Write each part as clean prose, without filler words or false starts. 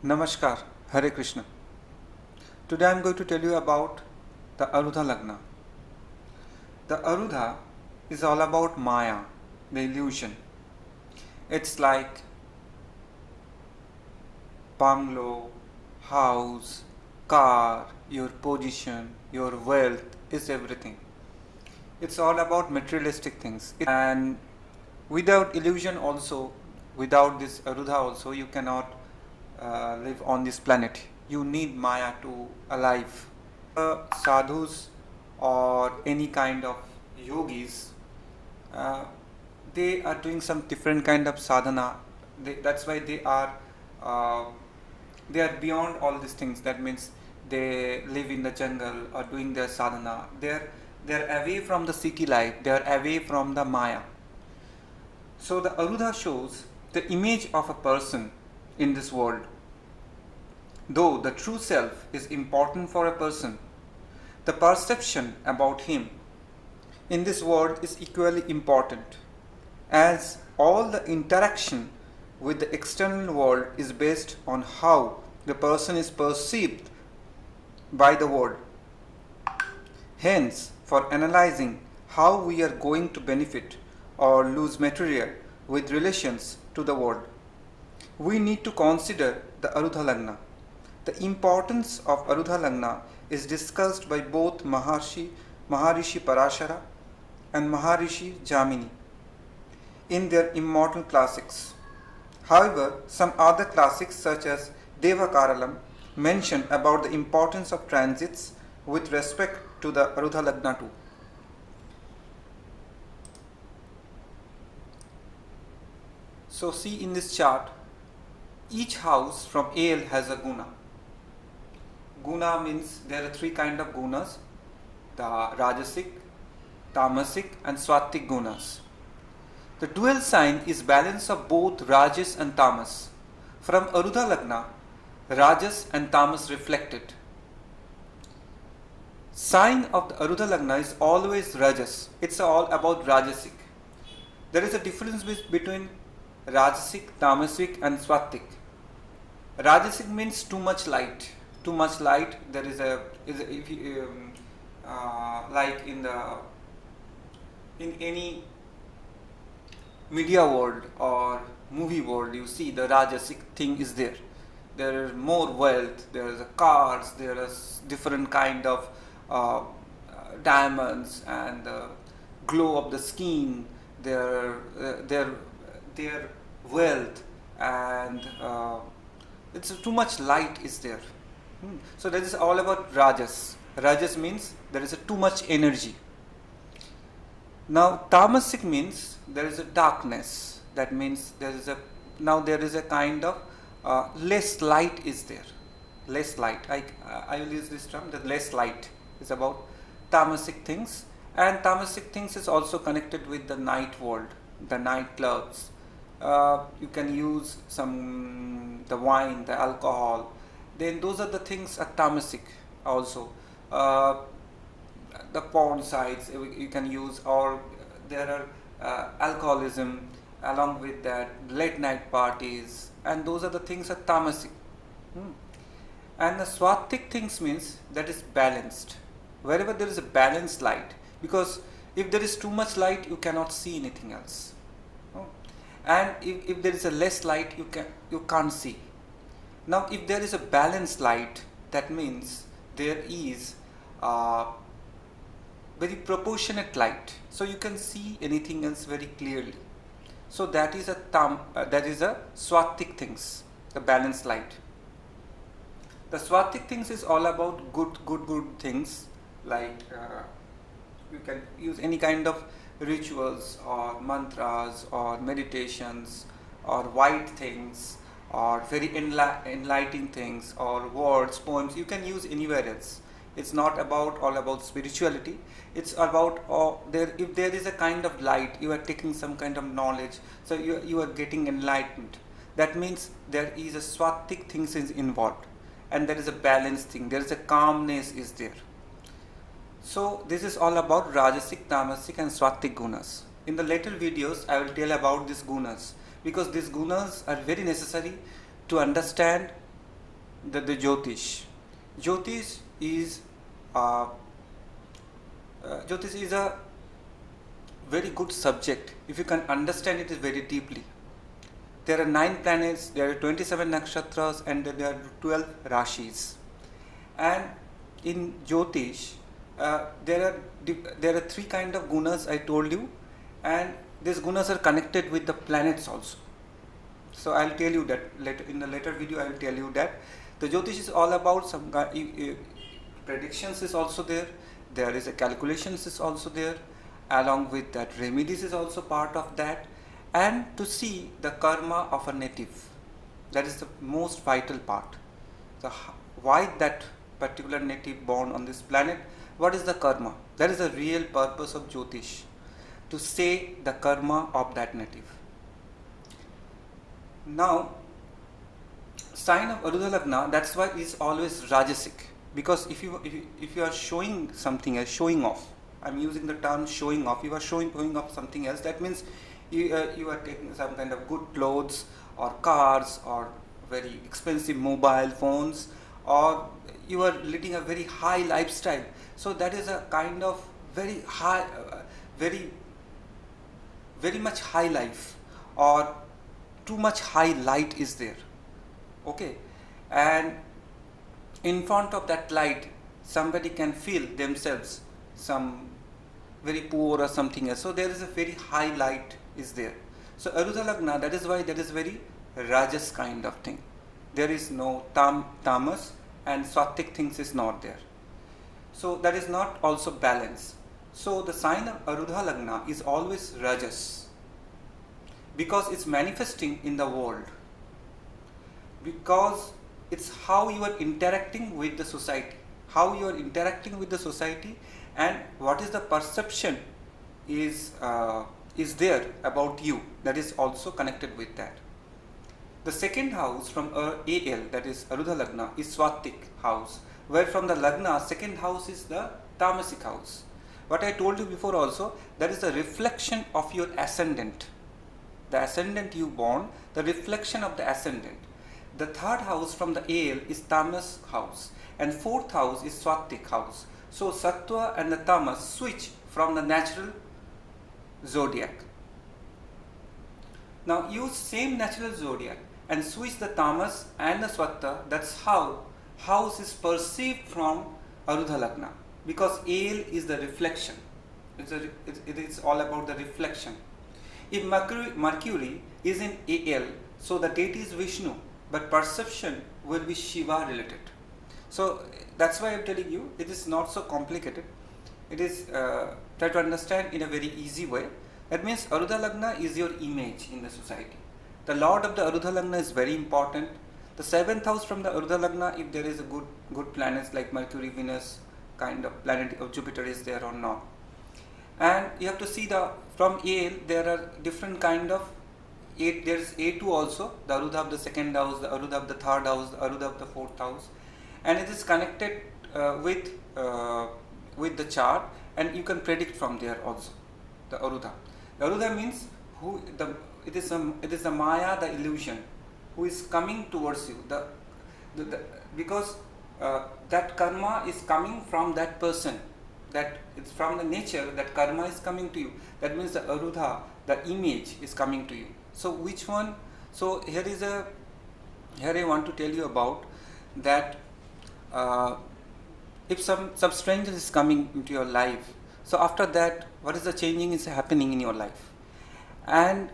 Namaskar, Hare Krishna. Today I am going to tell you about the Arudha Lagna. The Arudha is all about Maya, the illusion. It's like bungalow, house, car, your position, your wealth is everything. It's all about materialistic things. And without illusion also, without this Arudha also, you cannot live on this planet. You need Maya to alive. Sadhus or any kind of yogis, uh, they are doing some different kind of sadhana. That's why uh, they are beyond all these things. That means they live in the jungle or doing their sadhana. They're away from the city life. They are away from the Maya. So the Arudha shows the image of a person in this world. Though the true self is important for a person, the perception about him in this world is equally important, as all the interaction with the external world is based on how the person is perceived by the world. Hence, for analyzing how we are going to benefit or lose material with relations to the world, we need to consider the Arudha Lagna. The importance of Arudha Lagna is discussed by both Maharishi Parashara and Maharishi Jamini in their immortal classics. However, some other classics such as Devakaralam mention about the importance of transits with respect to the Arudha Lagna too. So see in this chart, each house from AL has a guna. Guna means there are three kind of gunas: the Rajasic, Tamasic and Swatik gunas. The dual sign is balance of both Rajas and Tamas. From Arudha Lagna, Rajas and Tamas reflected. Sign of the Arudha Lagna is always Rajas. It's all about Rajasic. There is a difference between Rajasic, Tamasic and Swatik. Rajasic means too much light. Too much light. There is if you, like in any media world or movie world, you see the Rajasic thing is there. There is more wealth. There is cars. There is different kind of diamonds and glow of the skin. Their wealth and it's too much light is there. So that is all about Rajas. Rajas means there is too much energy. Now Tamasic means there is a darkness. That means there is a kind of less light is there. Less light. I will use this term. The less light is about Tamasic things, and Tamasic things is also connected with the night world, the night clubs. You can use the wine, the alcohol. Then those are the things are Tamasic also. The porn sites you can use, or there are alcoholism along with that, late night parties, and those are the things are Tamasic. And the Swatik things means that is balanced. Wherever there is a balanced light, because if there is too much light, you cannot see anything else. And if there is a less light, you can't see. Now if there is a balanced light, that means there is very proportionate light, so you can see anything else very clearly. So that is a Swatik things, the balanced light. The Swatik things is all about good things, like you can use any kind of rituals or mantras or meditations or white things or very enlightening things or words, poems. You can use anywhere else. It's not all about spirituality. It's about if there is a kind of light, you are taking some kind of knowledge, so you are getting enlightened. That means there is a Swatik things is involved, and there is a balanced thing. There is a calmness is there. So this is all about Rajasic, Tamasic and Swatik gunas. In the later videos, I will tell about these gunas, because these gunas are very necessary to understand the Jyotish. Jyotish is uh, Jyotish is a very good subject if you can understand it very deeply. There are 9 planets, there are 27 nakshatras, and there are 12 rashis. And in Jyotish, there are 3 kind of gunas I told you, and these gunas are connected with the planets also. So I'll tell you that later in the later video. I will tell you that the Jyotish is all about some predictions is also there. There is a calculations is also there. Along with that, remedies is also part of that, and to see the karma of a native. That is the most vital part. So why that particular native born on this planet? What is the karma? That is the real purpose of Jyotish, to say the karma of that native. Now, sign of Arudha Lagna, that's why is always Rajasic, because if you are showing something as showing off, I'm using the term showing off. You are showing off something else. That means you are taking some kind of good clothes or cars or very expensive mobile phones, or you are leading a very high lifestyle. So that is a kind of very high, very much high life, or too much high light is there. Okay, and in front of that light, somebody can feel themselves some very poor or something else. So there is a very high light is there. So Arudha Lagna, that is why that is very Rajas kind of thing. There is no tamas, and Sattvic things is not there. So that is not also balance. So the sign of Arudha Lagna is always Rajas, because it's manifesting in the world, because it's how you are interacting with the society, and what is the perception is there about you, that is also connected with that. The second house from AL, that is Arudha Lagna, is Sattvic house, where from the Lagna, second house is the Tamasic house. What I told you before also, that is the reflection of your ascendant. The ascendant you born, the reflection of the ascendant. The third house from the AL is Tamas house, and fourth house is Sattvic house. So Sattva and the Tamas switch from the natural zodiac. Now use same natural zodiac and switch the Tamas and the Sattva. That's how house is perceived from Arudha Lagna, because AL is the reflection. It is all about the reflection. If Mercury is in AL, so the deity is Vishnu, but perception will be Shiva related. So that's why I'm telling you, it is not so complicated. It is try to understand in a very easy way. That means Arudha Lagna is your image in the society. The Lord of the Arudha Lagna is very important. The 7th house from the Arudha Lagna, if there is a good planets like Mercury, Venus, kind of planet of Jupiter is there or not. And you have to see from AL there are different kind of there is A2 also, the Arudha of the 2nd house, the Arudha of the 3rd house, the Arudha of the 4th house, and it is connected with the chart, and you can predict from there also the Arudha. The Arudha means it is the Maya, the illusion, who is coming towards you. Because that karma is coming from that person. That it's from the nature that karma is coming to you. That means the Arudha, the image is coming to you. So which one? So here I want to tell you about that. If some stranger is coming into your life, so after that, what is the changing is happening in your life, and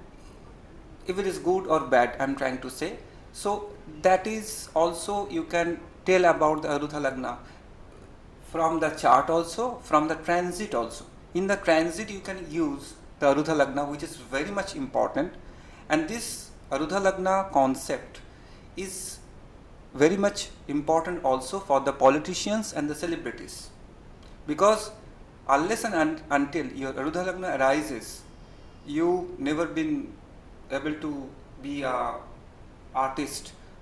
if it is good or bad, I'm trying to say. So that is also you can tell about the Arudha Lagna from the chart also, from the transit also. In the transit you can use the Arudha Lagna, which is very much important, and this Arudha Lagna concept is very much important also for the politicians and the celebrities, because unless and until your Arudha Lagna arises, you never been able to be a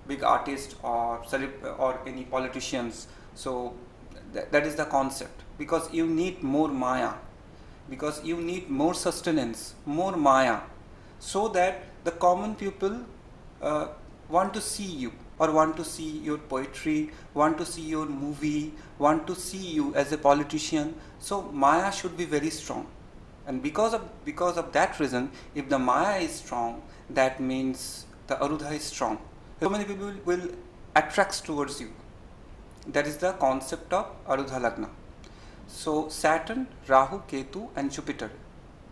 big artist or any politicians. So that is the concept, because you need more Maya, because you need more sustenance, more Maya, so that the common people want to see you, or want to see your poetry, want to see your movie, want to see you as a politician. So Maya should be very strong. And because of that reason, if the Maya is strong, that means the Arudha is strong. So many people will attract towards you. That is the concept of Arudha Lagna. So Saturn, Rahu, Ketu and Jupiter,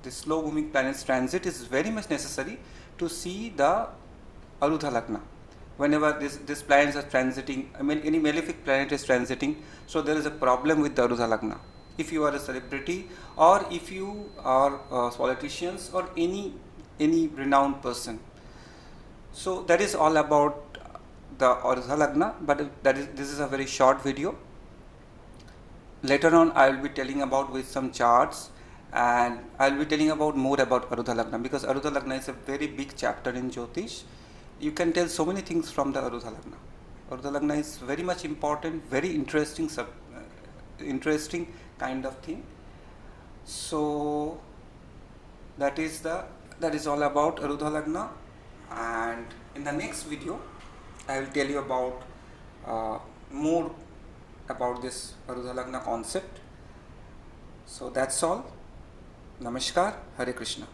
the slow moving planets transit is very much necessary to see the Arudha Lagna. Whenever these planets are transiting, I mean any malefic planet is transiting, so there is a problem with the Arudha Lagna. If you are a celebrity or if you are politicians or any renowned person. So that is all about the Arudha Lagna, but this is a very short video. Later on I will be telling about with some charts, and I will be telling about more about Arudha Lagna, because Arudha Lagna is a very big chapter in Jyotish. You can tell so many things from the Arudha Lagna. Arudha Lagna is very much important, very interesting interesting kind of thing. So that is all about Arudha Lagna, and in the next video I will tell you about more about this Arudha Lagna concept. So that's all. Namaskar, Hare Krishna.